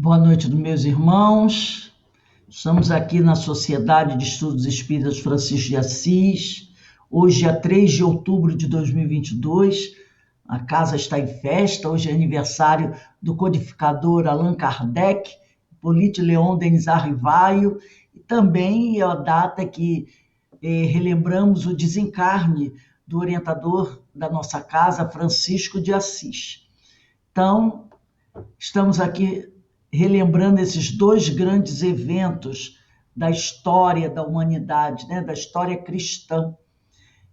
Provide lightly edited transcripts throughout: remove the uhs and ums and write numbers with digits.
Boa noite, meus irmãos. Estamos aqui na Sociedade de Estudos Espíritas Francisco de Assis. Hoje é 3 de outubro de 2022. A casa está em festa. Hoje é aniversário do codificador Allan Kardec, Hippolyte Léon Denis Arrivaio, e também é a data que relembramos o desencarne do orientador da nossa casa, Francisco de Assis. Então, estamos aqui relembrando esses dois grandes eventos da história da humanidade, né, da história cristã.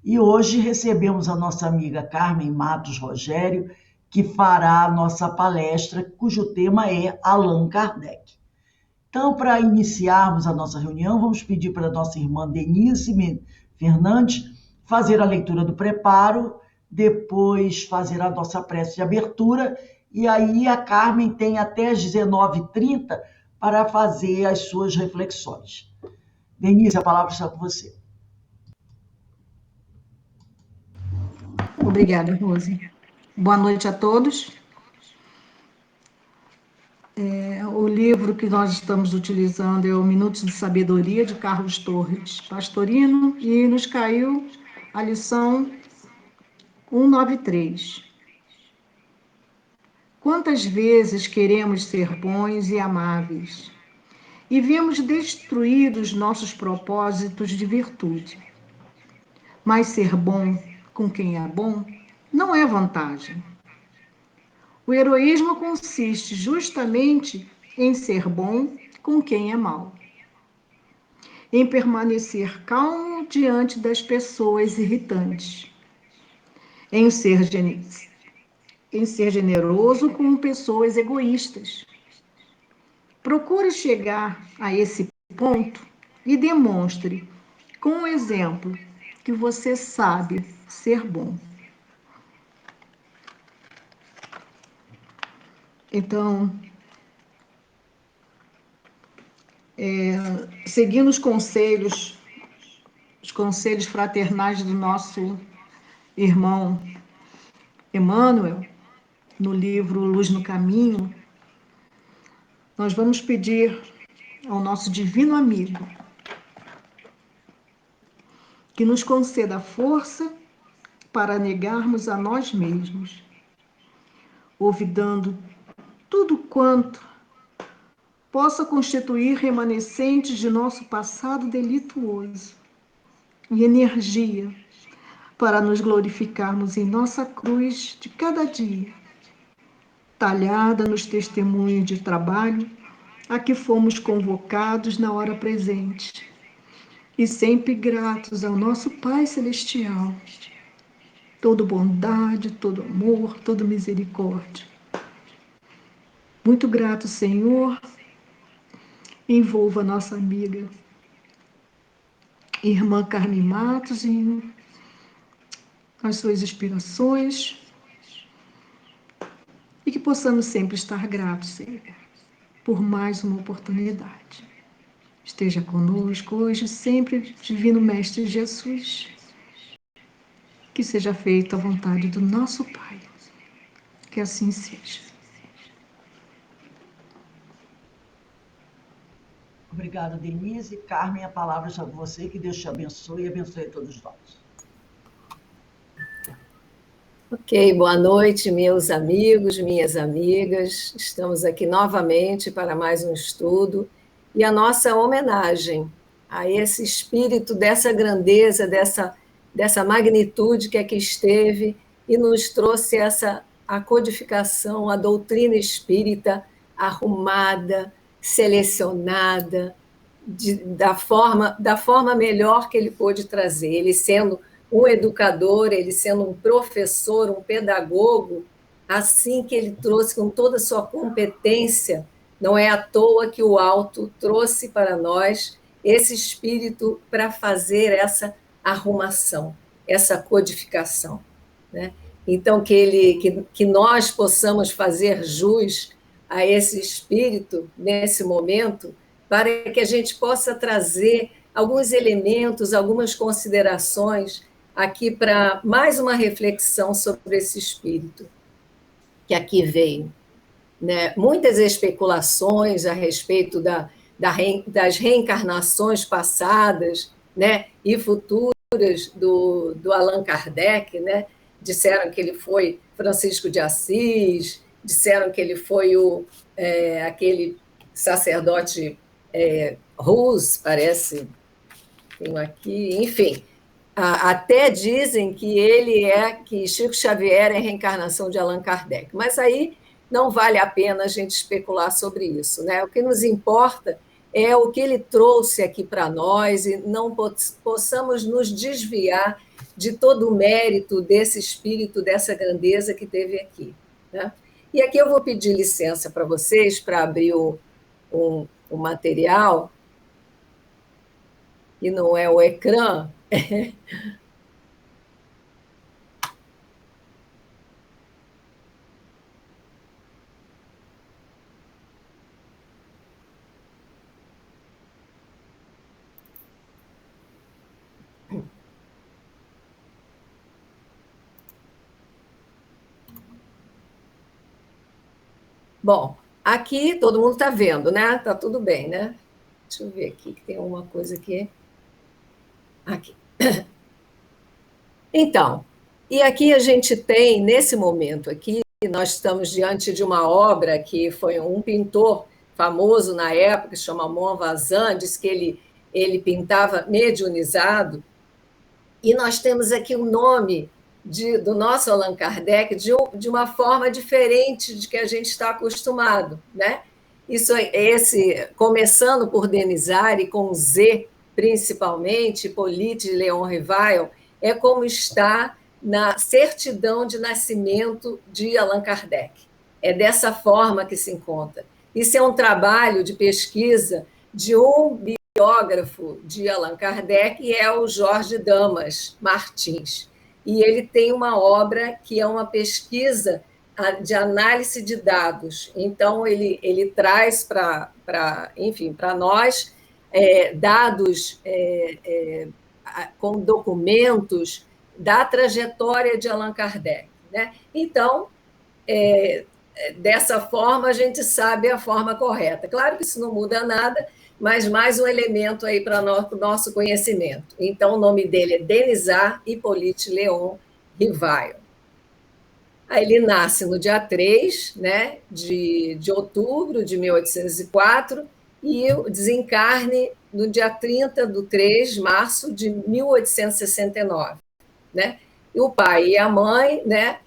E hoje recebemos a nossa amiga Carmen Matos Rogério, que fará a nossa palestra, cujo tema é Allan Kardec. Então, para iniciarmos a nossa reunião, vamos pedir para a nossa irmã Denise Fernandes fazer a leitura do preparo, depois fazer a nossa prece de abertura, e aí a Carmen tem até às 19h30 para fazer as suas reflexões. Denise, a palavra está com você. Obrigada, Rose. Boa noite a todos. O livro que nós estamos utilizando é o Minutos de Sabedoria, de Carlos Torres Pastorino, e nos caiu a lição 193. Quantas vezes queremos ser bons e amáveis, e vemos destruídos nossos propósitos de virtude. Mas ser bom com quem é bom não é vantagem. O heroísmo consiste justamente em ser bom com quem é mau, em permanecer calmo diante das pessoas irritantes, em ser generoso com pessoas egoístas. Procure chegar a esse ponto e demonstre, com o exemplo, que você sabe ser bom. Então, seguindo os conselhos fraternais do nosso irmão Emmanuel, no livro Luz no Caminho, nós vamos pedir ao nosso divino amigo que nos conceda força para negarmos a nós mesmos, olvidando tudo quanto possa constituir remanescentes de nosso passado delituoso e energia para nos glorificarmos em nossa cruz de cada dia, talhada nos testemunhos de trabalho a que fomos convocados na hora presente, e sempre gratos ao nosso Pai Celestial, todo bondade, todo amor, toda misericórdia. Muito grato, Senhor, envolva a nossa amiga irmã Carmen Matos em as suas inspirações, e que possamos sempre estar gratos, Senhor, por mais uma oportunidade. Esteja conosco hoje, sempre, Divino Mestre Jesus. Que seja feita a vontade do nosso Pai. Que assim seja. Obrigada, Denise. Carmen, a palavra está com você. Que Deus te abençoe e abençoe a todos nós. Ok, boa noite, meus amigos, minhas amigas. Estamos aqui novamente para mais um estudo e a nossa homenagem a esse espírito dessa grandeza, dessa magnitude que aqui esteve e nos trouxe a codificação, a doutrina espírita arrumada, selecionada, da forma melhor que ele pôde trazer, ele sendo um educador, ele sendo um professor, um pedagogo, assim que ele trouxe com toda a sua competência. Não é à toa que o Alto trouxe para nós esse espírito para fazer essa arrumação, essa codificação, né? Então, que nós possamos fazer jus a esse espírito nesse momento, para que a gente possa trazer alguns elementos, algumas considerações aqui para mais uma reflexão sobre esse espírito que aqui veio. né, muitas especulações a respeito das reencarnações passadas, né, e futuras do Allan Kardec, né? Disseram que ele foi Francisco de Assis, disseram que ele foi aquele sacerdote Rus, parece, tenho aqui, enfim. Até dizem que Chico Xavier é reencarnação de Allan Kardec, mas aí não vale a pena a gente especular sobre isso, né? O que nos importa é o que ele trouxe aqui para nós e não possamos nos desviar de todo o mérito desse espírito, dessa grandeza que teve aqui, né? E aqui eu vou pedir licença para vocês para abrir o material, que não é o ecrã. Bom, aqui todo mundo está vendo, né? Está tudo bem, né? Deixa eu ver aqui, que tem uma coisa aqui. Aqui. Então, e aqui a gente tem, nesse momento aqui, nós estamos diante de uma obra que foi um pintor famoso na época, que se chama Monvazan, diz que ele pintava mediunizado, e nós temos aqui o nome do nosso Allan Kardec de uma forma diferente de que a gente está acostumado, né? Começando por Denizar e com Z, principalmente, Hippolyte de Leon Rivail, é como está na certidão de nascimento de Allan Kardec. É dessa forma que se encontra. Isso é um trabalho de pesquisa de um biógrafo de Allan Kardec, e é o Jorge Damas Martins. E ele tem uma obra que é uma pesquisa de análise de dados. Então, ele traz para nós dados com documentos da trajetória de Allan Kardec, né? Então, dessa forma, a gente sabe a forma correta. Claro que isso não muda nada, mas mais um elemento aí para o nosso conhecimento. Então, o nome dele é Denizar Hippolyte Leon Rivail. Aí ele nasce no dia 3, né, de outubro de 1804 e o desencarne no dia 30 de 3 de março de 1869. Né? E o pai e a mãe, né,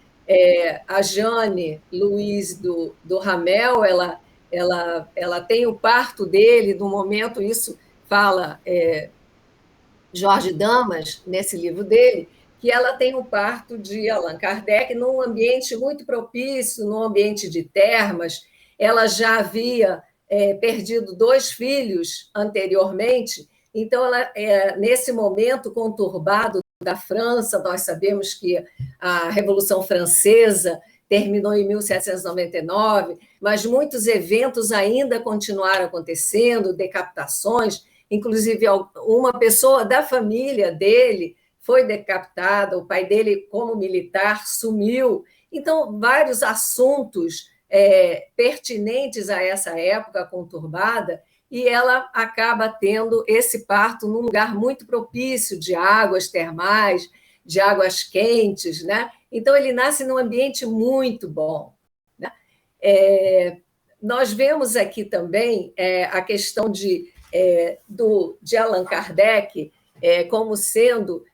a Jane Luiz do Ramel, ela tem o parto dele, no momento, isso fala Jorge Damas, nesse livro dele, que ela tem o parto de Allan Kardec num ambiente muito propício, num ambiente de termas. Ela já havia perdido 2 filhos anteriormente, então, nesse momento conturbado da França, nós sabemos que a Revolução Francesa terminou em 1799, mas muitos eventos ainda continuaram acontecendo, decapitações, inclusive uma pessoa da família dele foi decapitada, o pai dele, como militar, sumiu. Então, vários assuntos pertinentes a essa época conturbada, e ela acaba tendo esse parto num lugar muito propício, de águas termais, de águas quentes, né? Então, ele nasce num ambiente muito bom, né? Nós vemos aqui também a questão de Allan Kardec como sendo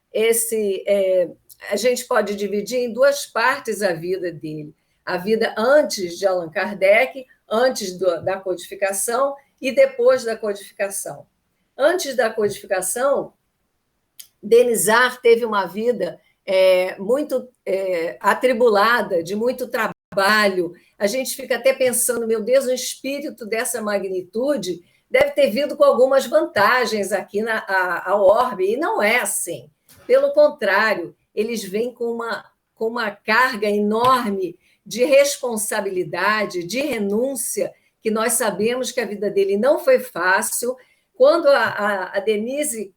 a gente pode dividir em 2 partes a vida dele. A vida antes de Allan Kardec, antes da codificação, e depois da codificação. Antes da codificação, Denizar teve uma vida muito atribulada, de muito trabalho. A gente fica até pensando, meu Deus, um espírito dessa magnitude deve ter vindo com algumas vantagens aqui ao orbe, e não é assim. Pelo contrário, eles vêm com uma carga enorme de responsabilidade, de renúncia, que nós sabemos que a vida dele não foi fácil. Quando a Denise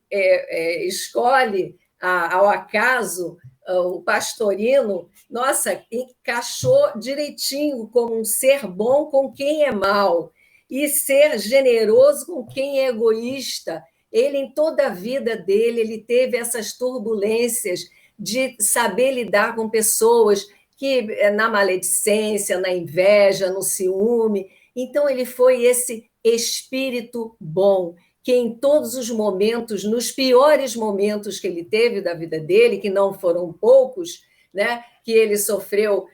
escolhe ao acaso, o Pastorino, nossa, encaixou direitinho como um ser bom com quem é mal e ser generoso com quem é egoísta. Ele, em toda a vida dele, ele teve essas turbulências de saber lidar com pessoas que na maledicência, na inveja, no ciúme. Então, ele foi esse espírito bom, que em todos os momentos, nos piores momentos que ele teve da vida dele, que não foram poucos, né, que ele sofreu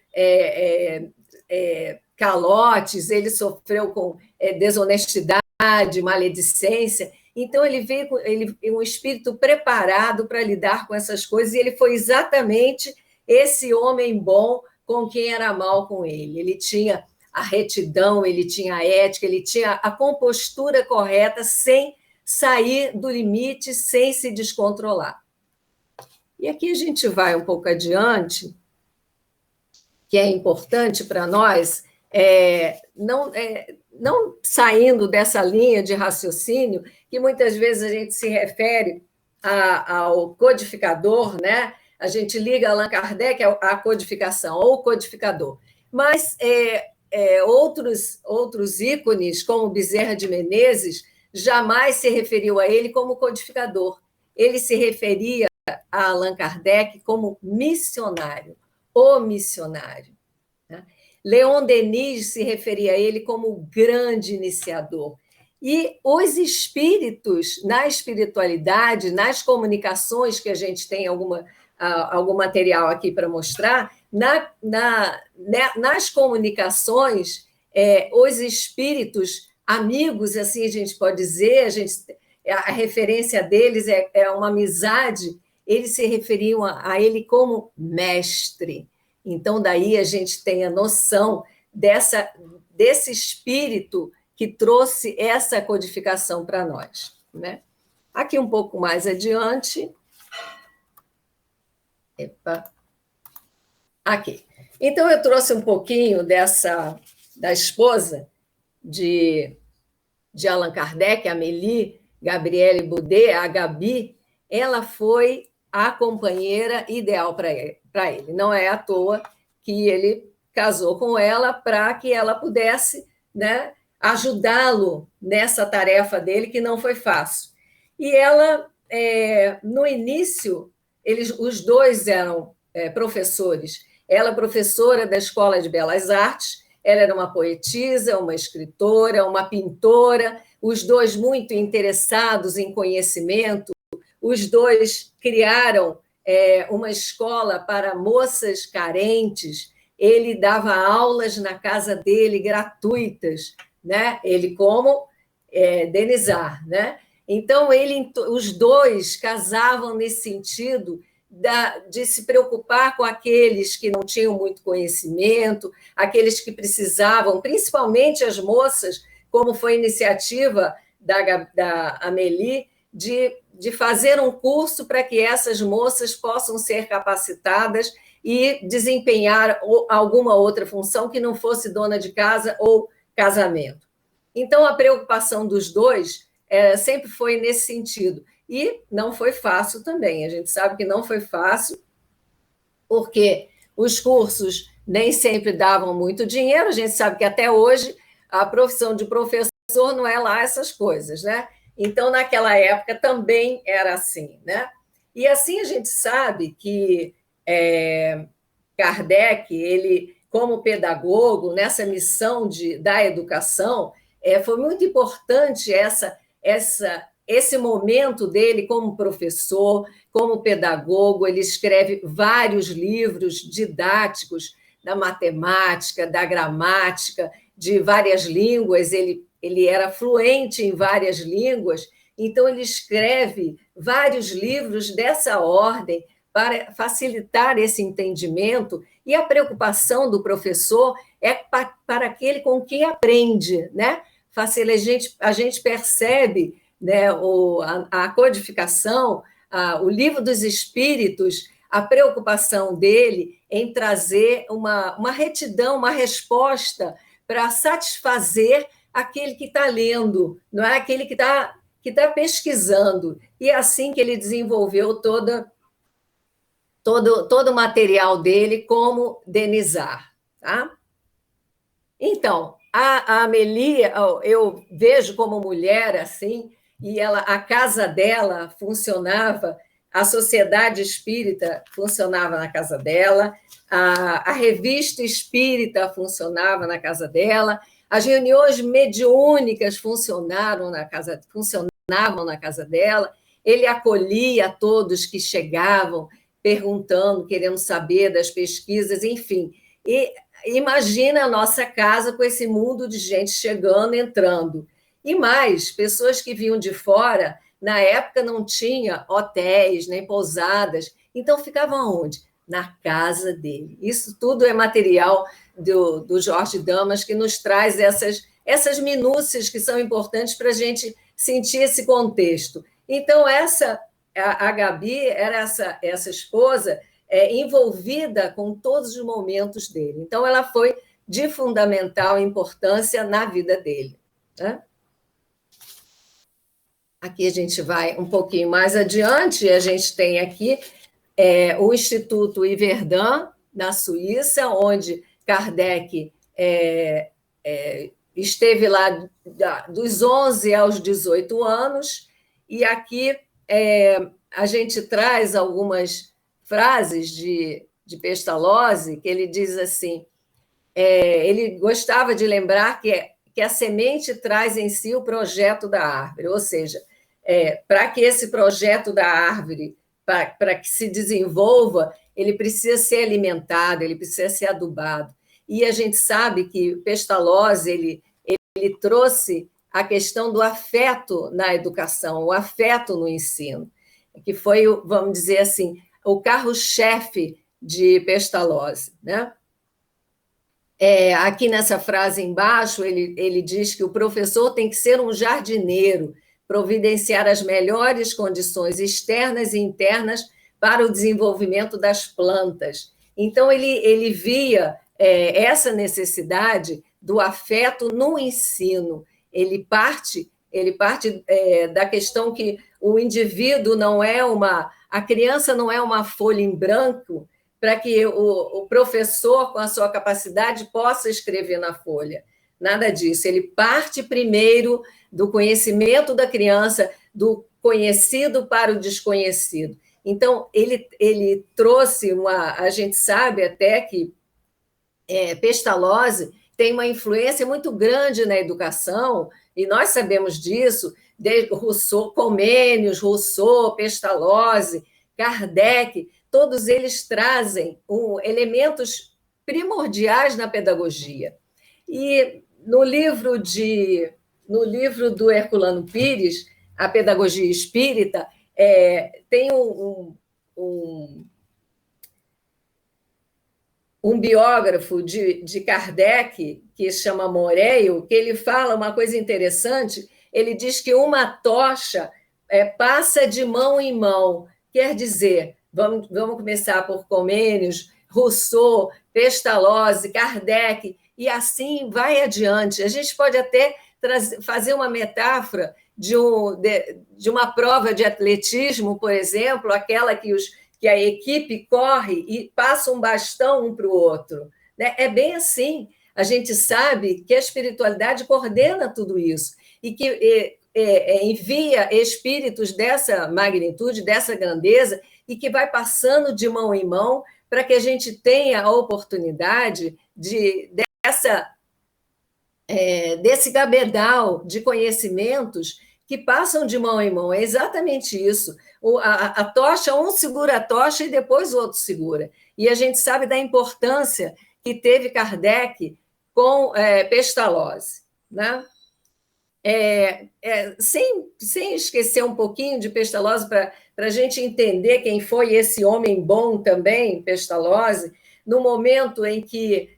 calotes, ele sofreu com desonestidade, maledicência. Então, ele veio com um espírito preparado para lidar com essas coisas, e ele foi exatamente esse homem bom com quem era mal com ele. Ele tinha a retidão, ele tinha a ética, ele tinha a compostura correta, sem sair do limite, sem se descontrolar. E aqui a gente vai um pouco adiante, que é importante para nós, não saindo dessa linha de raciocínio, que muitas vezes a gente se refere ao codificador, né? A gente liga Allan Kardec à codificação, ou codificador. Mas outros ícones, como Bezerra de Menezes, jamais se referiu a ele como codificador. Ele se referia a Allan Kardec como missionário, o missionário. Leon Denis se referia a ele como grande iniciador. E os espíritos, na espiritualidade, nas comunicações, que a gente tem algum material aqui para mostrar, nas comunicações, os espíritos amigos, assim a gente pode dizer, a referência deles é uma amizade, eles se referiam a ele como mestre. Então, daí a gente tem a noção desse espírito que trouxe essa codificação para nós, né? Aqui um pouco mais adiante. Aqui. Então, eu trouxe um pouquinho da esposa de Allan Kardec, a Amélie Gabrielle Boudet, a Gabi. Ela foi a companheira ideal para ele. Não é à toa que ele casou com ela, para que ela pudesse, né, ajudá-lo nessa tarefa dele, que não foi fácil. E ela, no início, os dois eram professores. Ela, professora da Escola de Belas Artes, ela era uma poetisa, uma escritora, uma pintora, os dois muito interessados em conhecimento. Os dois criaram uma escola para moças carentes. Ele dava aulas na casa dele gratuitas, né? Ele como Denizar, né? Então, os dois casavam nesse sentido de se preocupar com aqueles que não tinham muito conhecimento, aqueles que precisavam, principalmente as moças, como foi a iniciativa da Amélie, de fazer um curso para que essas moças possam ser capacitadas e desempenhar alguma outra função que não fosse dona de casa ou casamento. Então, a preocupação dos dois sempre foi nesse sentido. E não foi fácil também. A gente sabe que não foi fácil, porque os cursos nem sempre davam muito dinheiro. A gente sabe que até hoje a profissão de professor não é lá essas coisas, né? Então, naquela época também era assim, né? E assim a gente sabe que Kardec, ele, como pedagogo, nessa missão da educação, foi muito importante esse momento dele como professor, como pedagogo. Ele escreve vários livros didáticos da matemática, da gramática, de várias línguas. Ele era fluente em várias línguas, então ele escreve vários livros dessa ordem para facilitar esse entendimento, e a preocupação do professor é para aquele com quem aprende, né? A gente percebe, né, a codificação, o Livro dos Espíritos, a preocupação dele em trazer uma retidão, uma resposta para satisfazer aquele que está lendo, não é aquele que está pesquisando. E é assim que ele desenvolveu toda todo o material dele, como Denizar. Tá? Então, a Amélie, eu vejo como mulher assim, e a casa dela funcionava, a sociedade espírita funcionava na casa dela, a revista espírita funcionava na casa dela, as reuniões mediúnicas funcionavam na casa dela, ele acolhia todos que chegavam, perguntando, querendo saber das pesquisas, enfim. E imagina a nossa casa com esse mundo de gente chegando, entrando. E mais, pessoas que vinham de fora, na época não tinha hotéis, nem pousadas, então ficavam onde? Na casa dele. Isso tudo é material do Jorge Damas, que nos traz essas minúcias que são importantes para a gente sentir esse contexto. Então, a Gabi era essa esposa envolvida com todos os momentos dele. Então, ela foi de fundamental importância na vida dele. Né? Aqui a gente vai um pouquinho mais adiante, a gente tem aqui o Instituto Yverdun, na Suíça, onde Kardec esteve lá dos 11 aos 18 anos, e aqui a gente traz algumas frases de Pestalozzi, que ele diz assim, ele gostava de lembrar que a semente traz em si o projeto da árvore, ou seja, para que esse projeto da árvore, para que se desenvolva, ele precisa ser alimentado, ele precisa ser adubado. E a gente sabe que Pestalozzi, ele trouxe a questão do afeto na educação, o afeto no ensino, que foi, vamos dizer assim, o carro-chefe de Pestalozzi. Né? Aqui nessa frase embaixo, ele diz que o professor tem que ser um jardineiro, providenciar as melhores condições externas e internas para o desenvolvimento das plantas. Então, ele via essa necessidade do afeto no ensino. Ele parte da questão que o indivíduo não é a criança não é uma folha em branco para que o professor, com a sua capacidade, possa escrever na folha. Nada disso. Ele parte primeiro do conhecimento da criança, do conhecido para o desconhecido. Então, ele trouxe a gente sabe até que Pestalozzi tem uma influência muito grande na educação, e nós sabemos disso, desde Rousseau, Comênios, Rousseau, Pestalozzi, Kardec, todos eles trazem elementos primordiais na pedagogia. E no livro do Herculano Pires, A Pedagogia Espírita, tem um biógrafo de Kardec, que se chama Moreio, que ele fala uma coisa interessante, ele diz que uma tocha passa de mão em mão, quer dizer, vamos começar por Comênios, Rousseau, Pestalozzi, Kardec, e assim vai adiante. A gente pode até fazer uma metáfora de uma prova de atletismo, por exemplo, aquela que a equipe corre e passa um bastão um para o outro. Né? É bem assim. A gente sabe que a espiritualidade coordena tudo isso e que envia espíritos dessa magnitude, dessa grandeza, e que vai passando de mão em mão para que a gente tenha a oportunidade desse gabedal de conhecimentos que passam de mão em mão. É exatamente isso. A tocha, um segura a tocha e depois o outro segura. E a gente sabe da importância que teve Kardec com Pestalozzi. Né? Sem esquecer um pouquinho de Pestalozzi, para a gente entender quem foi esse homem bom também, Pestalozzi, no momento em que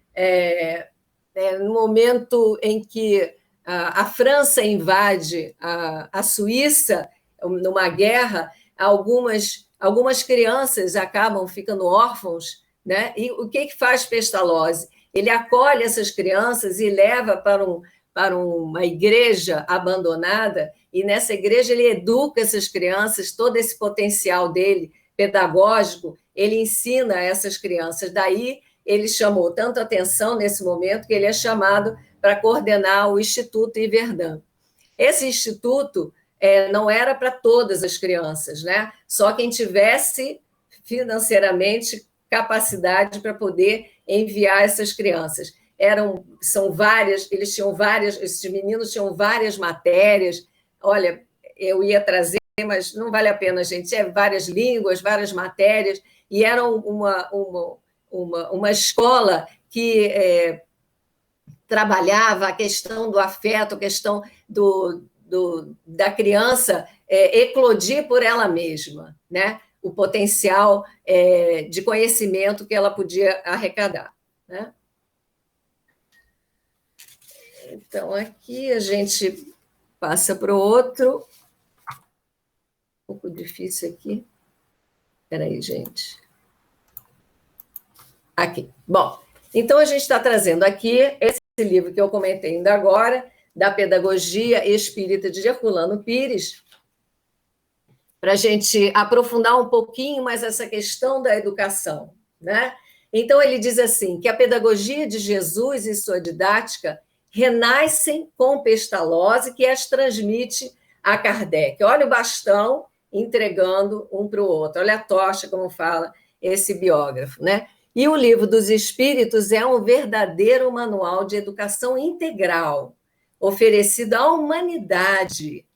a França invade a Suíça numa guerra, algumas crianças acabam ficando órfãos, né? E o que faz Pestalozzi? Ele acolhe essas crianças e leva para uma igreja abandonada, e nessa igreja ele educa essas crianças, todo esse potencial dele pedagógico, ele ensina a essas crianças. Daí, ele chamou tanto atenção nesse momento que ele é chamado para coordenar o Instituto Iverdun. Esse instituto não era para todas as crianças, né? Só quem tivesse financeiramente capacidade para poder enviar essas crianças. São várias, esses meninos tinham várias matérias. Olha, eu ia trazer, mas não vale a pena, gente. Várias línguas, várias matérias, e era uma escola que trabalhava a questão do afeto, a questão da criança eclodir por ela mesma, né? O potencial de conhecimento que ela podia arrecadar, né? Então, aqui a gente passa para o outro. Um pouco difícil aqui. Espera aí, gente. Aqui. Bom, então a gente está trazendo aqui esse livro que eu comentei ainda agora, da Pedagogia Espírita de Herculano Pires, para a gente aprofundar um pouquinho mais essa questão da educação, né? Então, ele diz assim, que a pedagogia de Jesus e sua didática renascem com Pestalozzi, que as transmite a Kardec. Olha o bastão entregando um para o outro, olha a tocha, como fala esse biógrafo, né? E o Livro dos Espíritos é um verdadeiro manual de educação integral, oferecido à humanidade,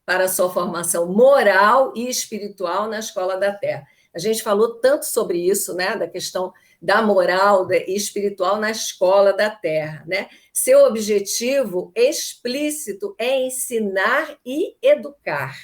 para sua formação moral e espiritual na Escola da Terra. A gente falou tanto sobre isso, né, da questão da moral e espiritual na Escola da Terra, né? Seu objetivo explícito é ensinar e educar.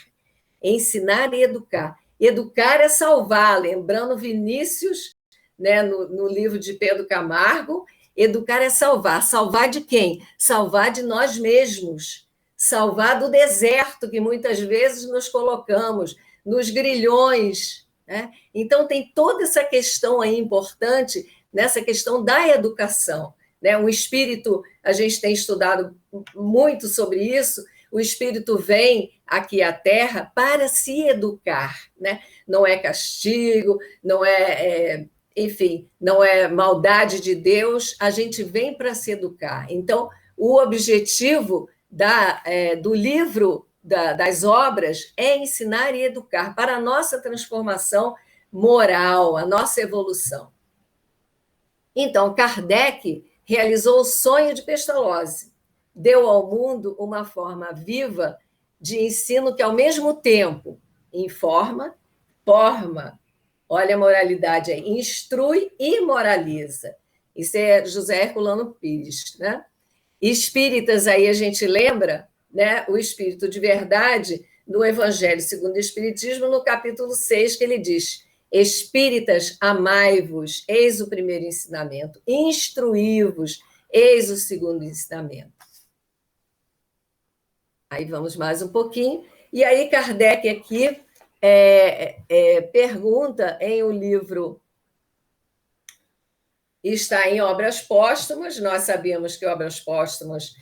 Ensinar e educar. Educar é salvar, lembrando Vinícius, né, no livro de Pedro Camargo, educar é salvar. Salvar de quem? Salvar de nós mesmos. Salvar do deserto que muitas vezes nos colocamos, nos grilhões, né? Então, tem toda essa questão aí importante nessa questão da educação, né? O espírito, a gente tem estudado muito sobre isso, o espírito vem aqui à Terra para se educar, né? Não é castigo, não enfim, não é maldade de Deus, a gente vem para se educar. Então, o objetivo do livro, das obras, é ensinar e educar para a nossa transformação moral, a nossa evolução. Então, Kardec realizou o sonho de Pestalozzi, deu ao mundo uma forma viva de ensino que, ao mesmo tempo, informa, forma, olha a moralidade aí, instrui e moraliza. Isso é José Herculano Pires, né? Espíritas, aí a gente lembra, né, o Espírito de Verdade, no Evangelho segundo o Espiritismo, no capítulo 6, que ele diz: Espíritas, amai-vos, eis o primeiro ensinamento, instruí-vos, eis o segundo ensinamento. Aí vamos mais um pouquinho, e aí Kardec aqui pergunta em um livro, está em Obras Póstumas, nós sabemos que Obras Póstumas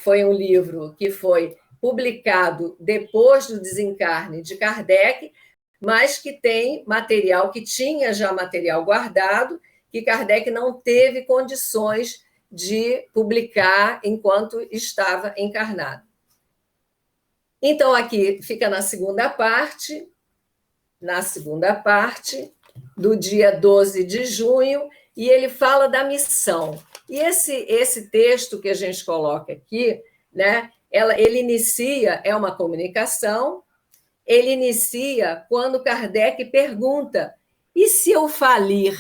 foi um livro que foi publicado depois do desencarne de Kardec, mas que tem material, que tinha já material guardado, que Kardec não teve condições de publicar enquanto estava encarnado. Então, aqui fica na segunda parte do dia 12 de junho, e ele fala da missão. E esse texto que a gente coloca aqui, né, ele inicia, é uma comunicação, ele inicia quando Kardec pergunta: e se eu falir,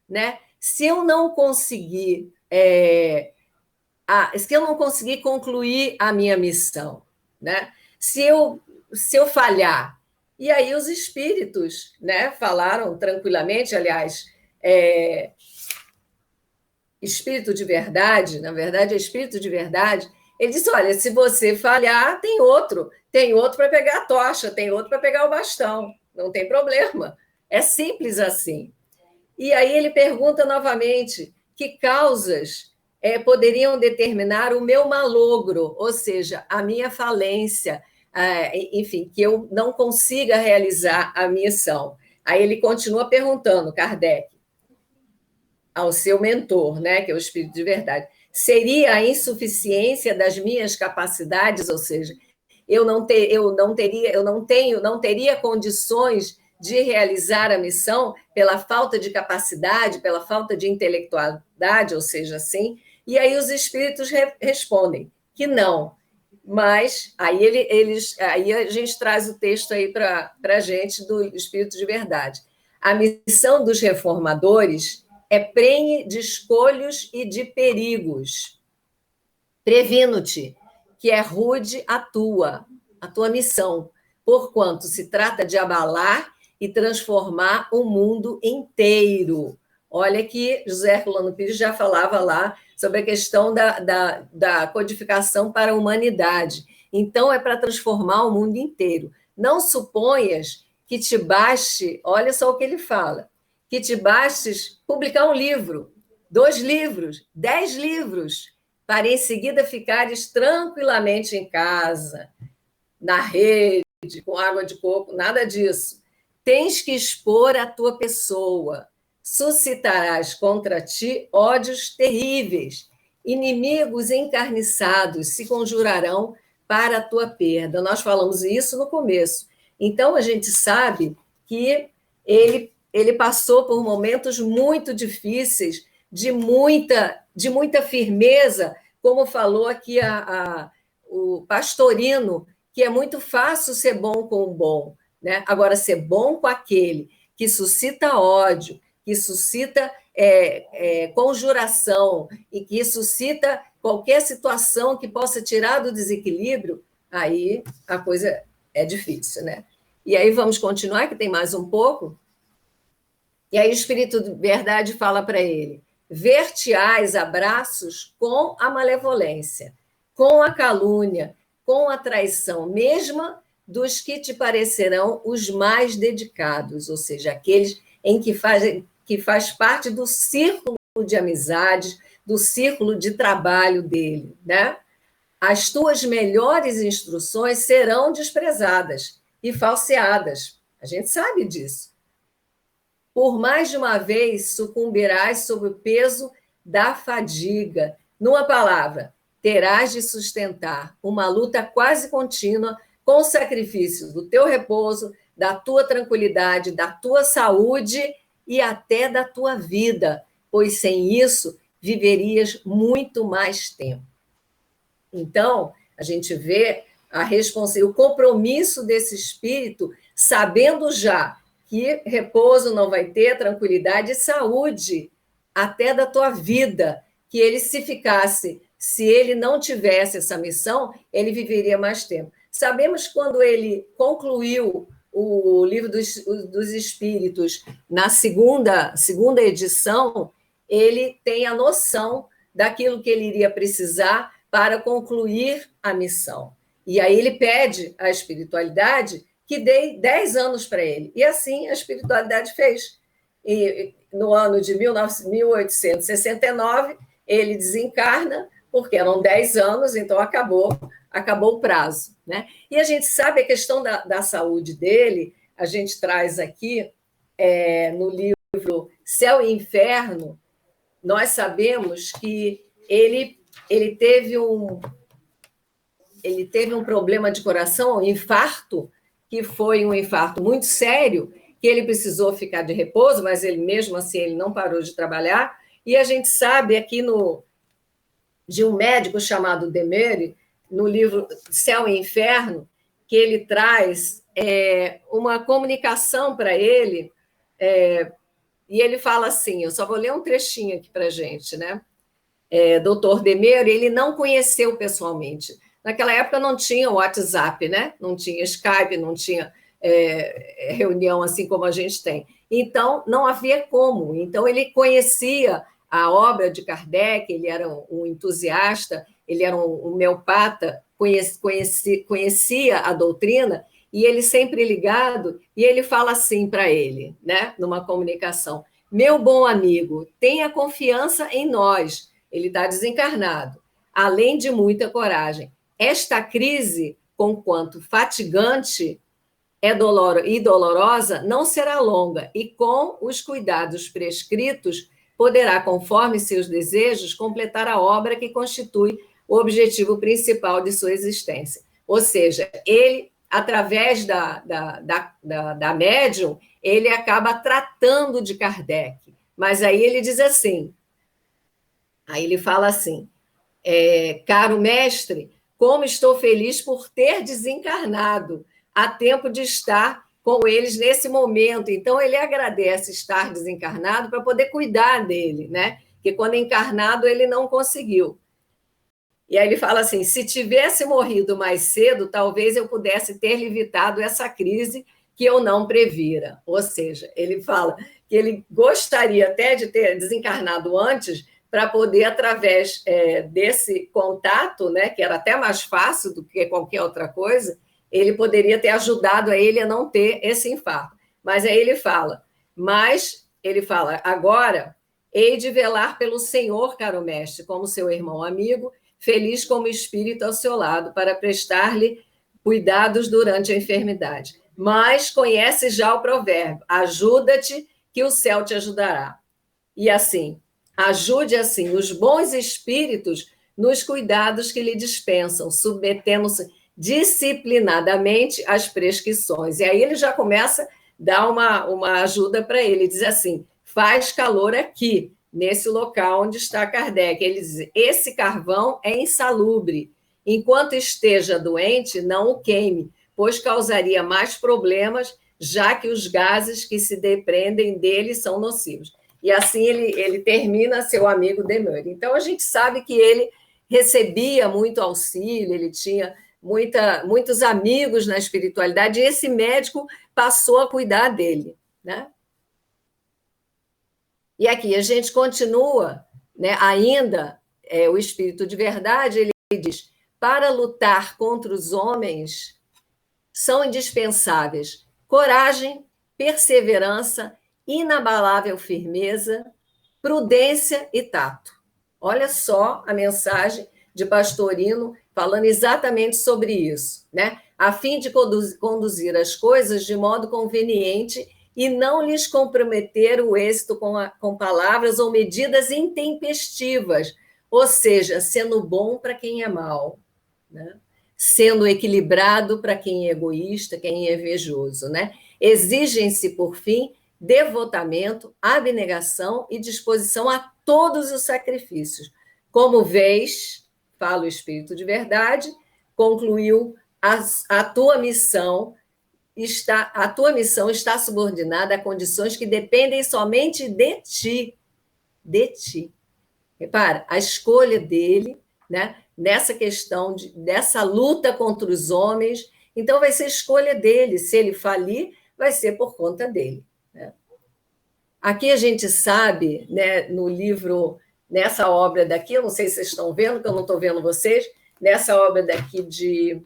né? Se eu não conseguir, se eu não conseguir concluir a minha missão, né? Se eu falhar. E aí os espíritos, né, falaram tranquilamente, aliás, espírito de verdade, na verdade é espírito de verdade, ele disse: olha, se você falhar, tem outro para pegar a tocha, tem outro para pegar o bastão, não tem problema, é simples assim. E aí ele pergunta novamente: que causas poderiam determinar o meu malogro, ou seja, a minha falência, enfim, que eu não consiga realizar a missão. Aí ele continua perguntando, Kardec, ao seu mentor, né, que é o Espírito de Verdade, seria a insuficiência das minhas capacidades, ou seja, não teria condições de realizar a missão pela falta de capacidade, pela falta de intelectualidade, ou seja, assim. E aí os espíritos respondem que não. Mas aí aí a gente traz o texto aí para a gente do Espírito de Verdade. A missão dos reformadores é prenhe de escolhos e de perigos. Previno-te, que é rude a tua missão, porquanto se trata de abalar e transformar o mundo inteiro. Olha que José Herculano Pires já falava lá sobre a questão da codificação para a humanidade. Então, é para transformar o mundo inteiro. Não suponhas que te baste, olha só o que ele fala, que te bastes publicar um livro, 2 livros, 10 livros, para em seguida ficares tranquilamente em casa, na rede, com água de coco, nada disso. Tens que expor a tua pessoa, suscitarás contra ti ódios terríveis, inimigos encarniçados se conjurarão para a tua perda. Nós falamos isso no começo. Então, a gente sabe que ele passou por momentos muito difíceis, de muita firmeza, como falou aqui o Pastorino, que é muito fácil ser bom com o bom, né? Agora, ser bom com aquele que suscita ódio, que suscita conjuração e que suscita qualquer situação que possa tirar do desequilíbrio, aí a coisa é difícil, né? E aí vamos continuar, que tem mais um pouco. E aí o Espírito de Verdade fala para ele: ver-te-ás abraços com a malevolência, com a calúnia, com a traição mesma dos que te parecerão os mais dedicados, ou seja, aqueles em que faz parte do círculo de amizades, do círculo de trabalho dele, né? As tuas melhores instruções serão desprezadas e falseadas. A gente sabe disso. Por mais de uma vez sucumbirás sob o peso da fadiga. Numa palavra, terás de sustentar uma luta quase contínua com o sacrifício do teu repouso, da tua tranquilidade, da tua saúde e até da tua vida, pois sem isso viverias muito mais tempo. Então, a gente vê o compromisso desse espírito, sabendo já que repouso não vai ter, tranquilidade e saúde até da tua vida, que ele se ele não tivesse essa missão, ele viveria mais tempo. Sabemos que quando ele concluiu o Livro dos Espíritos na segunda edição, ele tem a noção daquilo que ele iria precisar para concluir a missão. E aí ele pede à espiritualidade que dê 10 anos para ele. E assim a espiritualidade fez. E no ano de 1869, ele desencarna, porque eram 10 anos, então acabou o prazo, né? E a gente sabe a questão da saúde dele, a gente traz aqui no livro Céu e Inferno, nós sabemos que ele teve um problema de coração, um infarto, que foi um infarto muito sério, que ele precisou ficar de repouso, mas ele mesmo assim ele não parou de trabalhar. E a gente sabe aqui de um médico chamado Demery, no livro Céu e Inferno, que ele traz uma comunicação para ele, e ele fala assim, eu só vou ler um trechinho aqui para a gente, né? Doutor Demery, ele não conheceu pessoalmente. Naquela época não tinha WhatsApp, né? Não tinha Skype, não tinha reunião assim como a gente tem. Então, não havia como. Então, ele conhecia a obra de Kardec, ele era um entusiasta, ele era um homeopata, conhecia a doutrina, e ele sempre ligado, e ele fala assim para ele, né? Numa comunicação: meu bom amigo, tenha confiança em nós. Ele está desencarnado, além de muita coragem. Esta crise conquanto fatigante e dolorosa, não será longa, e com os cuidados prescritos, poderá, conforme seus desejos, completar a obra que constitui o objetivo principal de sua existência. Ou seja, ele, através da médium, ele acaba tratando de Kardec. Mas aí ele diz assim, aí ele fala assim, caro mestre, como estou feliz por ter desencarnado, há tempo de estar com eles nesse momento. Então, ele agradece estar desencarnado para poder cuidar dele, né? Porque quando encarnado, ele não conseguiu. E aí ele fala assim, se tivesse morrido mais cedo, talvez eu pudesse ter evitado essa crise que eu não previra. Ou seja, ele fala que ele gostaria até de ter desencarnado antes para poder, através desse contato, né, que era até mais fácil do que qualquer outra coisa, ele poderia ter ajudado a ele a não ter esse infarto. Mas aí ele fala, agora, hei de velar pelo Senhor, caro mestre, como seu irmão amigo, feliz como espírito ao seu lado, para prestar-lhe cuidados durante a enfermidade. Mas conhece já o provérbio, ajuda-te que o céu te ajudará. E assim, ajude assim os bons espíritos nos cuidados que lhe dispensam, submetemos-se disciplinadamente às prescrições. E aí ele já começa a dar uma ajuda para ele, diz assim, faz calor aqui, nesse local onde está Kardec. Ele diz, esse carvão é insalubre, enquanto esteja doente, não o queime, pois causaria mais problemas, já que os gases que se desprendem dele são nocivos. E assim ele termina seu amigo Demer. Então, a gente sabe que ele recebia muito auxílio, ele tinha muitos amigos na espiritualidade, e esse médico passou a cuidar dele, né? E aqui a gente continua, né, ainda, o Espírito de Verdade, ele diz, para lutar contra os homens são indispensáveis coragem, perseverança, inabalável firmeza, prudência e tato. Olha só a mensagem de Pastorino falando exatamente sobre isso, né? A fim de conduzir as coisas de modo conveniente e não lhes comprometer o êxito com palavras ou medidas intempestivas, ou seja, sendo bom para quem é mau, né? Sendo equilibrado para quem é egoísta, quem é invejoso, né? Exigem-se, por fim, devotamento, abnegação e disposição a todos os sacrifícios. Como vês, fala o Espírito de Verdade, concluiu, a tua missão está subordinada a condições que dependem somente de ti. De ti. Repara, a escolha dele, né, nessa questão dessa luta contra os homens, então vai ser escolha dele. Se ele falir, vai ser por conta dele, né? Aqui a gente sabe, né, no livro, nessa obra daqui, eu não sei se vocês estão vendo, que eu não estou vendo vocês, nessa obra daqui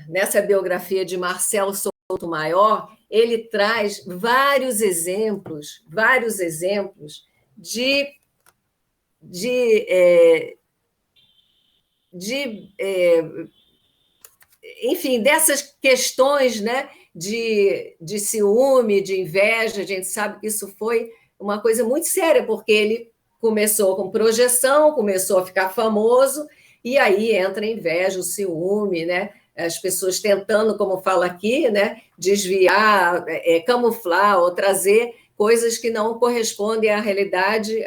nessa biografia de Marcelo Souto-Maior, ele traz vários exemplos enfim, dessas questões, né, de ciúme, de inveja. A gente sabe que isso foi uma coisa muito séria, porque ele começou com projeção, começou a ficar famoso, e aí entra a inveja, o ciúme, né? As pessoas tentando, como fala aqui, né, desviar, camuflar ou trazer coisas que não correspondem à realidade,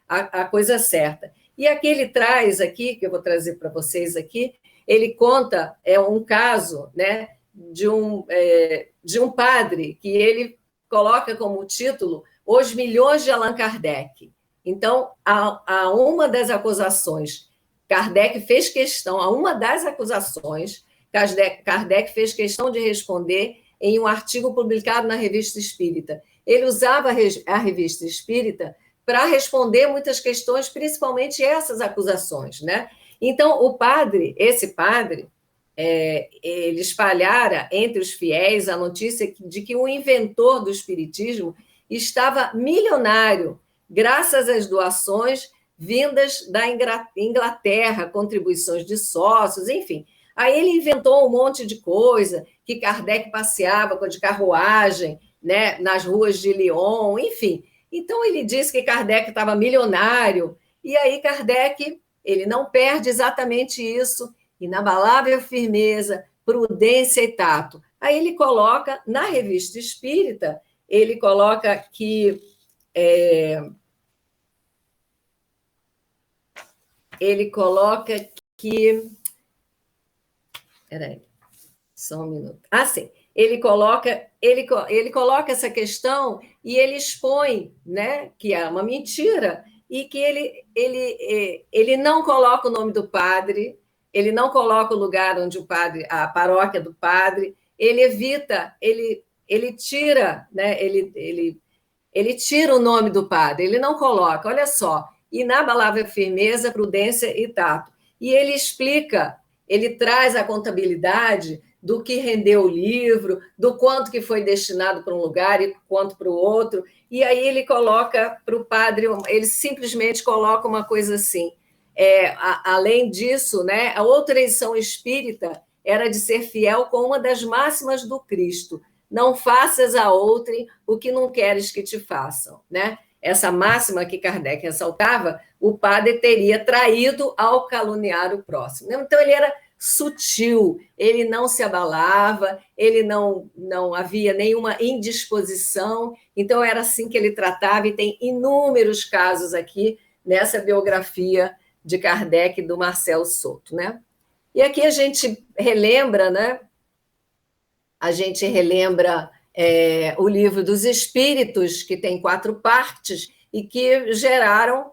à coisa certa. E aqui ele traz aqui, que eu vou trazer para vocês aqui, ele conta um caso, né, de um padre que ele coloca como título Os Milhões de Allan Kardec. Então, a uma das acusações, Kardec fez questão, a uma das acusações, Kardec fez questão de responder em um artigo publicado na Revista Espírita. Ele usava a Revista Espírita para responder muitas questões, principalmente essas acusações, né? Então, esse padre, ele espalhara entre os fiéis a notícia de que o inventor do espiritismo estava milionário, graças às doações vindas da Inglaterra, contribuições de sócios, enfim. Aí ele inventou um monte de coisa, que Kardec passeava de carruagem, né, nas ruas de Lyon, enfim. Então, ele disse que Kardec estava milionário, e aí Kardec, ele não perde exatamente isso, inabalável firmeza, prudência e tato. Aí ele coloca, na Revista Espírita, ele coloca que... ele coloca que... Peraí, só um minuto. Ah, sim. Ele coloca essa questão e ele expõe, né, que é uma mentira e que ele não coloca o nome do padre, ele não coloca o lugar onde o padre, a paróquia do padre, ele evita, ele tira, né, ele tira o nome do padre, ele não coloca, olha só, inabalável firmeza, prudência e tato. E ele explica, ele traz a contabilidade do que rendeu o livro, do quanto que foi destinado para um lugar e quanto para o outro, e aí ele coloca para o padre, ele simplesmente coloca uma coisa assim, além disso, né, a outra lição espírita era de ser fiel com uma das máximas do Cristo, não faças a outrem o que não queres que te façam, né? Essa máxima que Kardec ressaltava, o padre teria traído ao caluniar o próximo. Então, ele era sutil, ele não se abalava, ele não havia nenhuma indisposição, então era assim que ele tratava, e tem inúmeros casos aqui nessa biografia de Kardec, do Marcel Soto, né? E aqui a gente relembra, né? A gente relembra o Livro dos Espíritos, que tem 4 partes, e que geraram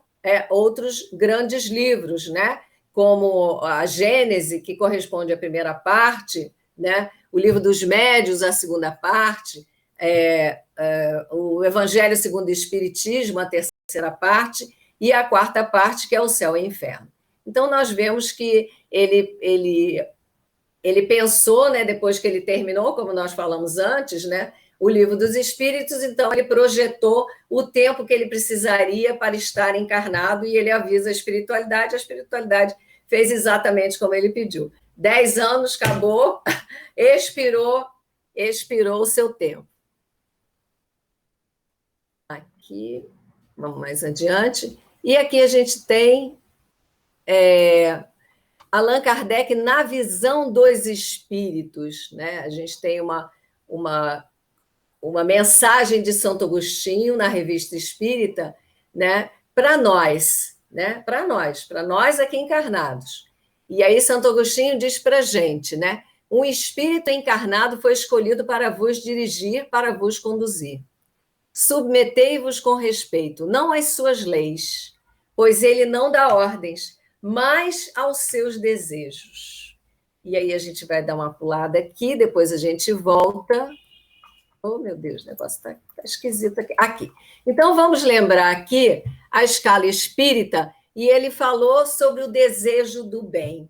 outros grandes livros, né? Como a Gênese, que corresponde à primeira parte, né? O Livro dos Médiuns, a segunda parte, o Evangelho segundo o Espiritismo, a terceira parte, e a quarta parte, que é o Céu e o Inferno. Então, nós vemos que ele pensou, né, depois que ele terminou, como nós falamos antes, né, o Livro dos Espíritos, então ele projetou o tempo que ele precisaria para estar encarnado, e ele avisa a espiritualidade fez exatamente como ele pediu. 10 anos, acabou, expirou o seu tempo. Aqui, vamos mais adiante. E aqui a gente tem Allan Kardec na visão dos espíritos, né? A gente tem uma mensagem de Santo Agostinho na Revista Espírita, né? Para nós, né? Para nós aqui encarnados. E aí Santo Agostinho diz para a gente, né? Um espírito encarnado foi escolhido para vos dirigir, para vos conduzir. Submetei-vos com respeito, não às suas leis, pois ele não dá ordens, mas aos seus desejos. E aí a gente vai dar uma pulada aqui, depois a gente volta. Oh, meu Deus, o negócio está esquisito aqui. Aqui. Então, vamos lembrar aqui a escala espírita, e ele falou sobre o desejo do bem,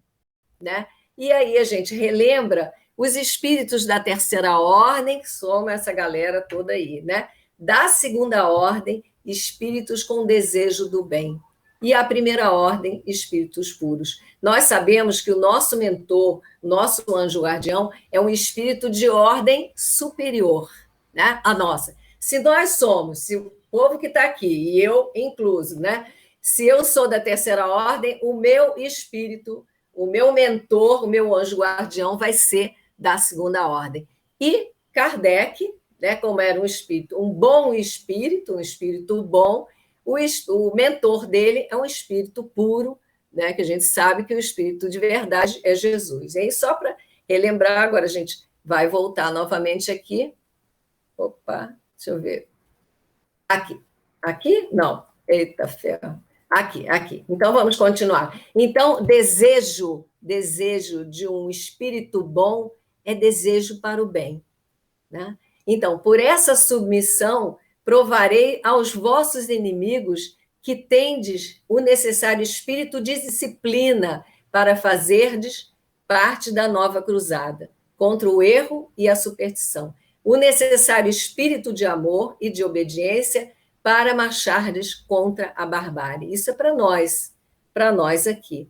né? E aí a gente relembra os espíritos da terceira ordem, que somam essa galera toda aí, né? Da segunda ordem, espíritos com desejo do bem. E a primeira ordem, espíritos puros. Nós sabemos que o nosso mentor, nosso anjo guardião, é um espírito de ordem superior, né? A nossa. Se nós somos, se o povo que está aqui, e eu incluso, né? Se eu sou da terceira ordem, o meu espírito, o meu mentor, o meu anjo guardião vai ser da segunda ordem. E Kardec, né, como era um espírito, um bom espírito, um espírito bom, o mentor dele é um espírito puro, né, que a gente sabe que o espírito de verdade é Jesus. E aí, só para relembrar, agora a gente vai voltar novamente aqui. Opa, deixa eu ver. Aqui? Não. Eita ferro. Aqui. Então, vamos continuar. Então, desejo de um espírito bom é desejo para o bem, né? Então, por essa submissão, provarei aos vossos inimigos que tendes o necessário espírito de disciplina para fazerdes parte da nova cruzada, contra o erro e a superstição. O necessário espírito de amor e de obediência para marchardes contra a barbárie. Isso é para nós aqui.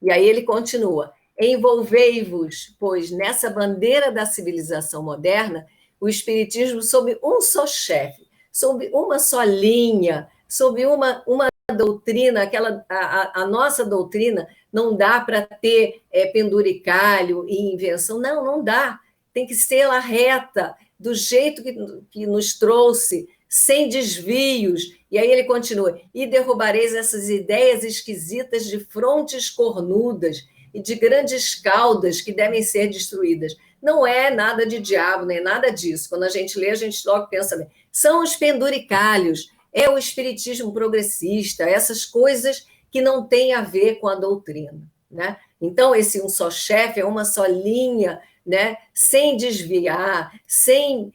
E aí ele continua: envolvei-vos, pois, nessa bandeira da civilização moderna, o Espiritismo sob um só chefe, sob uma só linha, sob uma doutrina, a nossa doutrina não dá para ter penduricalho e invenção, não dá, tem que ser ela reta, do jeito que nos trouxe, sem desvios. E aí ele continua: e derrubareis essas ideias esquisitas de frontes cornudas e de grandes caudas que devem ser destruídas. Não é nada de diabo, nem nada disso. Quando a gente lê, a gente logo pensa bem. São os penduricalhos, é o espiritismo progressista, essas coisas que não têm a ver com a doutrina, né? Então, esse um só chefe é uma só linha, né? Sem desviar, sem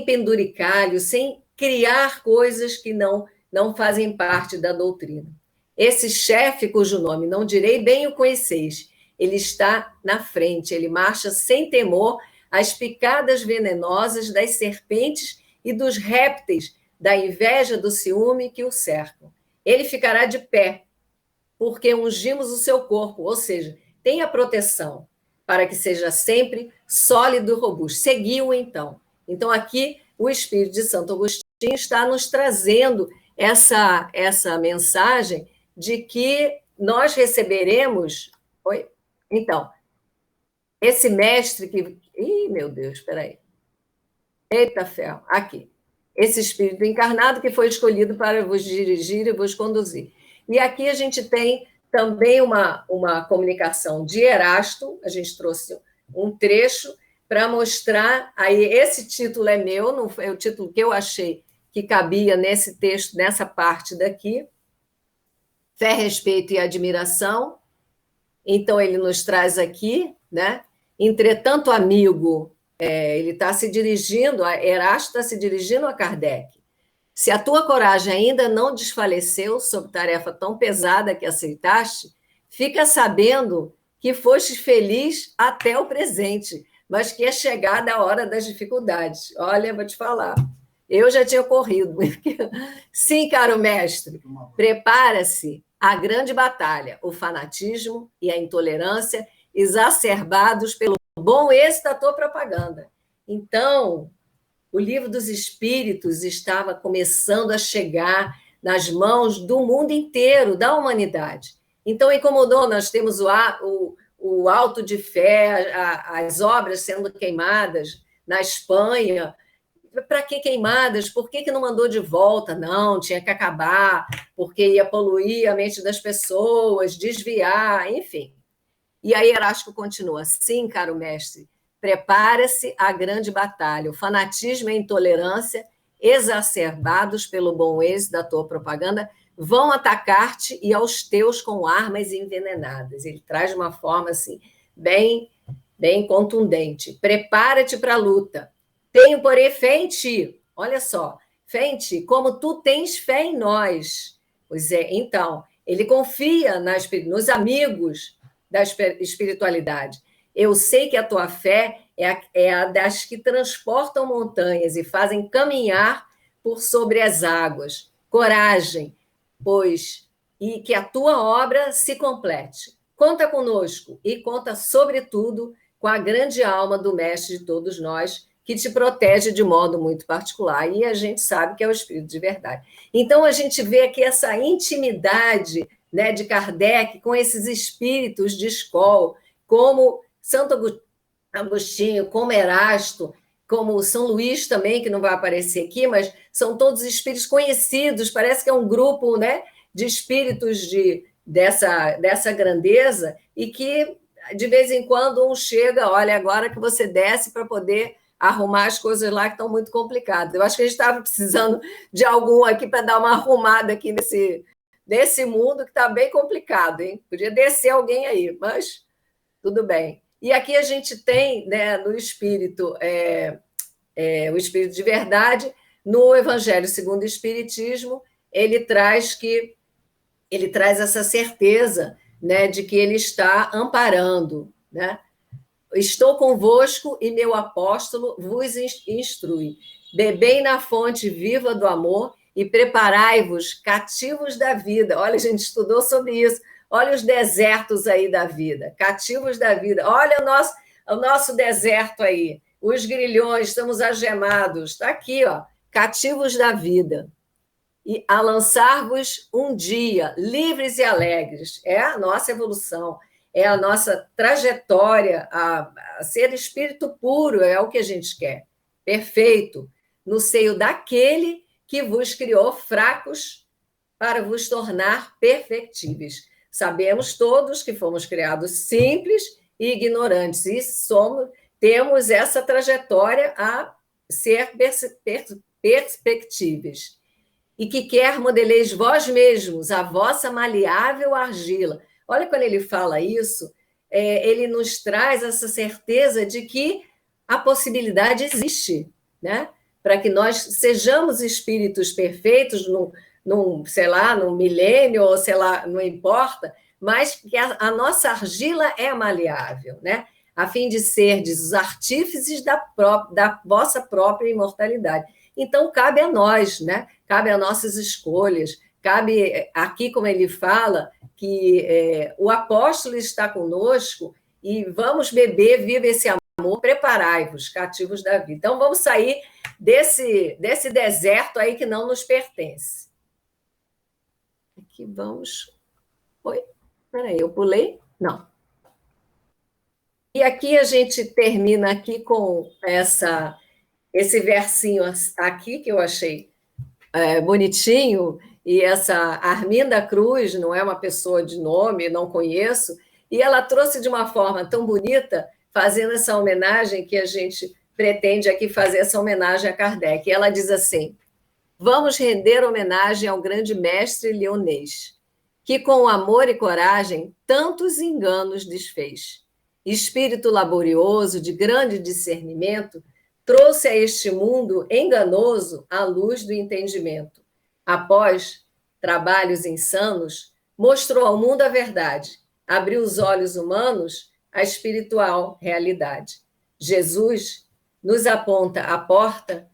penduricalho, sem criar coisas que não fazem parte da doutrina. Esse chefe, cujo nome não direi, bem o conheceis, ele está na frente, ele marcha sem temor às picadas venenosas das serpentes e dos répteis, da inveja, do ciúme que o cercam. Ele ficará de pé, porque ungimos o seu corpo, ou seja, tem a proteção para que seja sempre sólido e robusto. Seguiu, então. Então, aqui, o Espírito de Santo Agostinho está nos trazendo essa mensagem de que nós receberemos... Oi? Então, esse mestre que... Ih, meu Deus, espera aí. Eita ferro, aqui. Esse Espírito encarnado que foi escolhido para vos dirigir e vos conduzir. E aqui a gente tem também uma comunicação de Erasto, a gente trouxe um trecho para mostrar, aí esse título é meu, não foi o título que eu achei que cabia nesse texto, nessa parte daqui, fé, respeito e admiração. Então, ele nos traz aqui, né? Entretanto, amigo, ele está se dirigindo, Erasto está se dirigindo a Kardec. Se a tua coragem ainda não desfaleceu sob tarefa tão pesada que aceitaste, fica sabendo que foste feliz até o presente, mas que é chegada a hora das dificuldades. Olha, vou te falar, eu já tinha corrido. Sim, caro mestre, prepara-se a grande batalha, o fanatismo e a intolerância exacerbados pelo bom êxito da tua propaganda. Então, o Livro dos Espíritos estava começando a chegar nas mãos do mundo inteiro, da humanidade. Então, incomodou, nós temos o Auto de Fé, as obras sendo queimadas na Espanha. Para que queimadas? Por que não mandou de volta? Não, tinha que acabar, porque ia poluir a mente das pessoas, desviar, enfim. E aí Erasto continua: sim, caro mestre, prepara-se a grande batalha. O fanatismo e a intolerância, exacerbados pelo bom êxito da tua propaganda, vão atacar-te e aos teus com armas envenenadas. Ele traz de uma forma assim, bem contundente. Prepara-te para a luta. Tenho, porém, fé em ti. Olha só, fé em ti, como tu tens fé em nós. Pois é, então, ele confia nos amigos da espiritualidade. Eu sei que a tua fé é a das que transportam montanhas e fazem caminhar por sobre as águas. Coragem, pois, e que a tua obra se complete. Conta conosco e conta, sobretudo, com a grande alma do mestre de todos nós, que te protege de modo muito particular, e a gente sabe que é o Espírito de verdade. Então, a gente vê aqui essa intimidade, né, de Kardec com esses espíritos de escola, como Santo Agostinho, como Erasto, como São Luís também, que não vai aparecer aqui, mas são todos espíritos conhecidos, parece que é um grupo, né, de espíritos dessa grandeza, e que, de vez em quando, um chega, olha, agora que você desce para poder arrumar as coisas lá que estão muito complicadas. Eu acho que a gente estava precisando de algum aqui para dar uma arrumada aqui nesse mundo que está bem complicado, hein? Podia descer alguém aí, mas tudo bem. E aqui a gente tem, né, no Espírito, o Espírito de verdade, no Evangelho segundo o Espiritismo, ele traz essa certeza, né, de que ele está amparando, né? Estou convosco e meu apóstolo vos instrui. Bebei na fonte viva do amor e preparai-vos, cativos da vida. Olha, a gente estudou sobre isso. Olha os desertos aí da vida, cativos da vida. Olha o nosso deserto aí. Os grilhões, estamos algemados. Está aqui, ó, cativos da vida. E a lançar-vos um dia, livres e alegres. É a nossa evolução, é a nossa trajetória a ser espírito puro, é o que a gente quer. Perfeito. No seio daquele que vos criou fracos para vos tornar perfectíveis. Sabemos todos que fomos criados simples e ignorantes, e temos essa trajetória a ser perspectives. E que quer modeleis vós mesmos a vossa maleável argila. Olha, quando ele fala isso, ele nos traz essa certeza de que a possibilidade existe, né? Para que nós sejamos espíritos perfeitos sei lá, num milênio, ou sei lá, não importa, mas que a nossa argila é maleável, né? A fim de ser os artífices da vossa própria imortalidade. Então, cabe a nós, né? Cabe a nossas escolhas, cabe aqui, como ele fala, que o apóstolo está conosco e vamos beber, viva esse amor, preparai-vos, cativos da vida. Então, vamos sair desse deserto aí que não nos pertence. Aqui vamos... Oi? Peraí, eu pulei? Não. E aqui a gente termina aqui com esse versinho aqui, que eu achei bonitinho, e essa Arminda Cruz, não é uma pessoa de nome, não conheço, e ela trouxe de uma forma tão bonita, fazendo essa homenagem que a gente pretende aqui fazer, essa homenagem a Kardec. E ela diz assim: vamos render homenagem ao grande mestre leonês, que com amor e coragem tantos enganos desfez. Espírito laborioso, de grande discernimento, trouxe a este mundo enganoso a luz do entendimento. Após trabalhos insanos, mostrou ao mundo a verdade, abriu os olhos humanos à espiritual realidade. Jesus nos aponta a porta,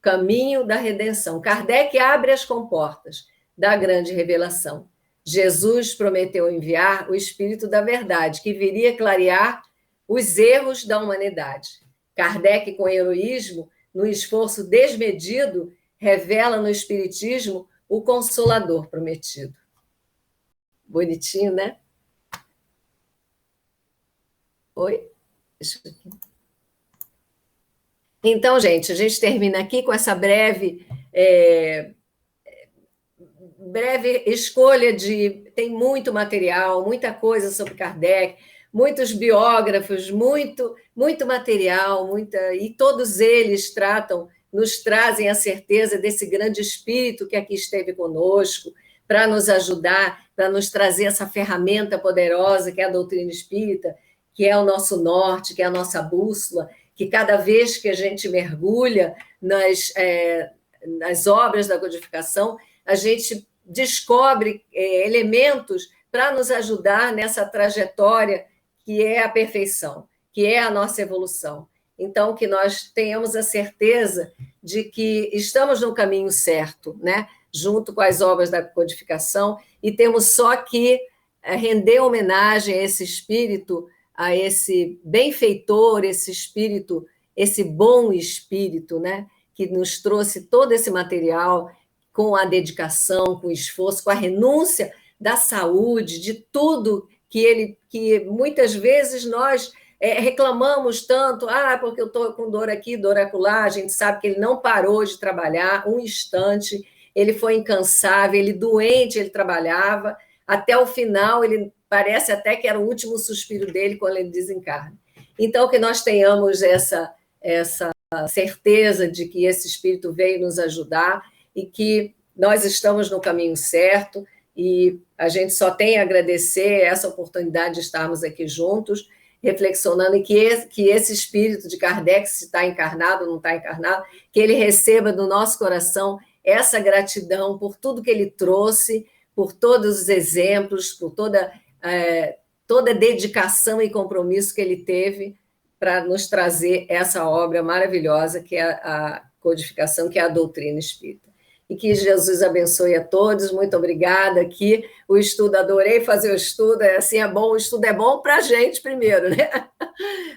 caminho da redenção. Kardec abre as comportas da grande revelação. Jesus prometeu enviar o Espírito da Verdade, que viria clarear os erros da humanidade. Kardec, com heroísmo, no esforço desmedido, revela no Espiritismo o Consolador prometido. Bonitinho, né? Oi? Deixa eu aqui. Então, gente, a gente termina aqui com essa breve escolha tem muito material, muita coisa sobre Kardec, muitos biógrafos, muito material, e todos eles nos trazem a certeza desse grande espírito que aqui esteve conosco, para nos ajudar, para nos trazer essa ferramenta poderosa que é a doutrina espírita, que é o nosso norte, que é a nossa bússola, que cada vez que a gente mergulha nas obras da codificação, a gente descobre elementos para nos ajudar nessa trajetória que é a perfeição, que é a nossa evolução. Então, que nós tenhamos a certeza de que estamos no caminho certo, né? Junto com as obras da codificação, e temos só que render homenagem a esse espírito, a esse benfeitor, esse espírito, esse bom espírito, né? Que nos trouxe todo esse material com a dedicação, com o esforço, com a renúncia da saúde, de tudo que muitas vezes nós reclamamos tanto, porque eu estou com dor aqui, dor acolá. A gente sabe que ele não parou de trabalhar um instante, ele foi incansável, ele doente, ele trabalhava, até o final, ele parece até que era o último suspiro dele quando ele desencarna. Então, que nós tenhamos essa certeza de que esse espírito veio nos ajudar e que nós estamos no caminho certo, e a gente só tem a agradecer essa oportunidade de estarmos aqui juntos, reflexionando, e que esse espírito de Kardec, se está encarnado ou não está encarnado, que ele receba do nosso coração essa gratidão por tudo que ele trouxe, por todos os exemplos, por toda a dedicação e compromisso que ele teve para nos trazer essa obra maravilhosa que é a codificação, que é a doutrina espírita. e que Jesus abençoe a todos. Muito obrigada aqui. O estudo, adorei fazer o estudo, assim é bom, o estudo é bom para a gente primeiro, né?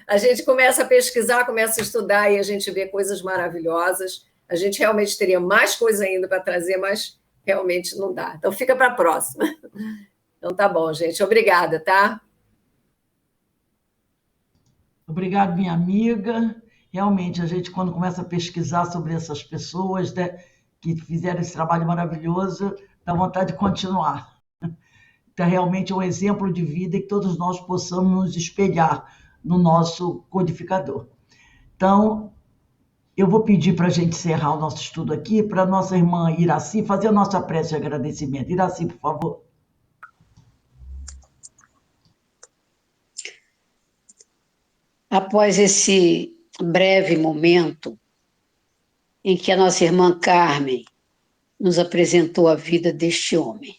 A gente começa a pesquisar, começa a estudar e a gente vê coisas maravilhosas. A gente realmente teria mais coisa ainda para trazer, mas realmente não dá. Então fica para a próxima. Então tá bom, gente. Obrigada, tá? Obrigado, minha amiga. Realmente, a gente, quando começa a pesquisar sobre essas pessoas, né, que fizeram esse trabalho maravilhoso, dá vontade de continuar. Então, realmente é um exemplo de vida e que todos nós possamos nos espelhar no nosso codificador. Então, eu vou pedir para a gente encerrar o nosso estudo aqui, para a nossa irmã Iraci fazer a nossa prece de agradecimento. Iraci, por favor. Após esse breve momento em que a nossa irmã Carmen nos apresentou a vida deste homem,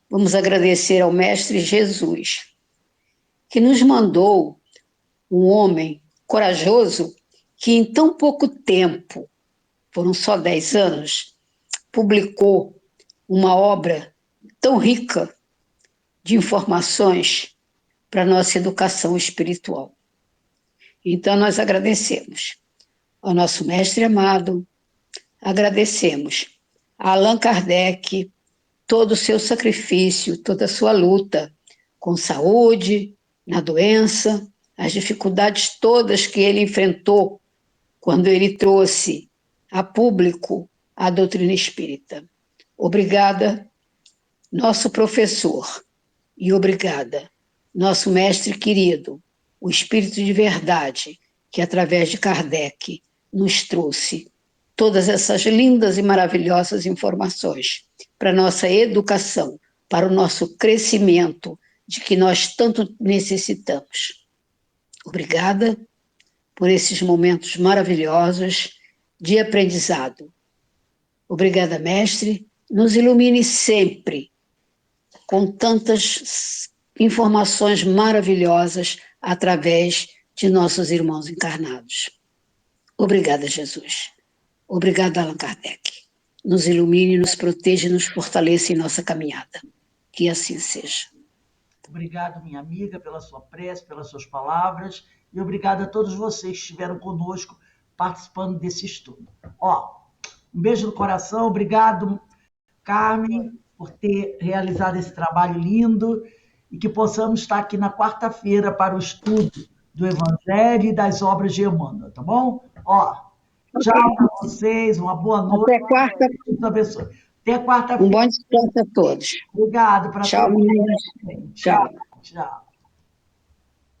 vamos agradecer ao Mestre Jesus, que nos mandou um homem corajoso que em tão pouco tempo, foram só 10 anos, publicou uma obra tão rica de informações para a nossa educação espiritual. Então, nós agradecemos ao nosso mestre amado, agradecemos a Allan Kardec, todo o seu sacrifício, toda a sua luta com saúde, na doença, as dificuldades todas que ele enfrentou quando ele trouxe a público a doutrina espírita. Obrigada, nosso professor, e obrigada, nosso mestre querido, o Espírito de Verdade, que através de Kardec nos trouxe todas essas lindas e maravilhosas informações para a nossa educação, para o nosso crescimento, de que nós tanto necessitamos. Obrigada por esses momentos maravilhosos de aprendizado. Obrigada, mestre. Nos ilumine sempre com tantas informações maravilhosas através de nossos irmãos encarnados. Obrigada, Jesus. Obrigada, Allan Kardec. Nos ilumine, nos proteja e nos fortaleça em nossa caminhada. Que assim seja. Obrigado, minha amiga, pela sua prece, pelas suas palavras, e obrigado a todos vocês que estiveram conosco participando desse estudo. Um beijo no coração, obrigado, Carmen, por ter realizado esse trabalho lindo, e que possamos estar aqui na quarta-feira para o estudo do Evangelho e das obras de Emmanuel, tá bom? Tchau para vocês, uma boa noite. Até quarta. Deus abençoe. Até quarta-feira. Um bom descanso a todos. Obrigado para Tchau, todos. meninas. Tchau. Tchau.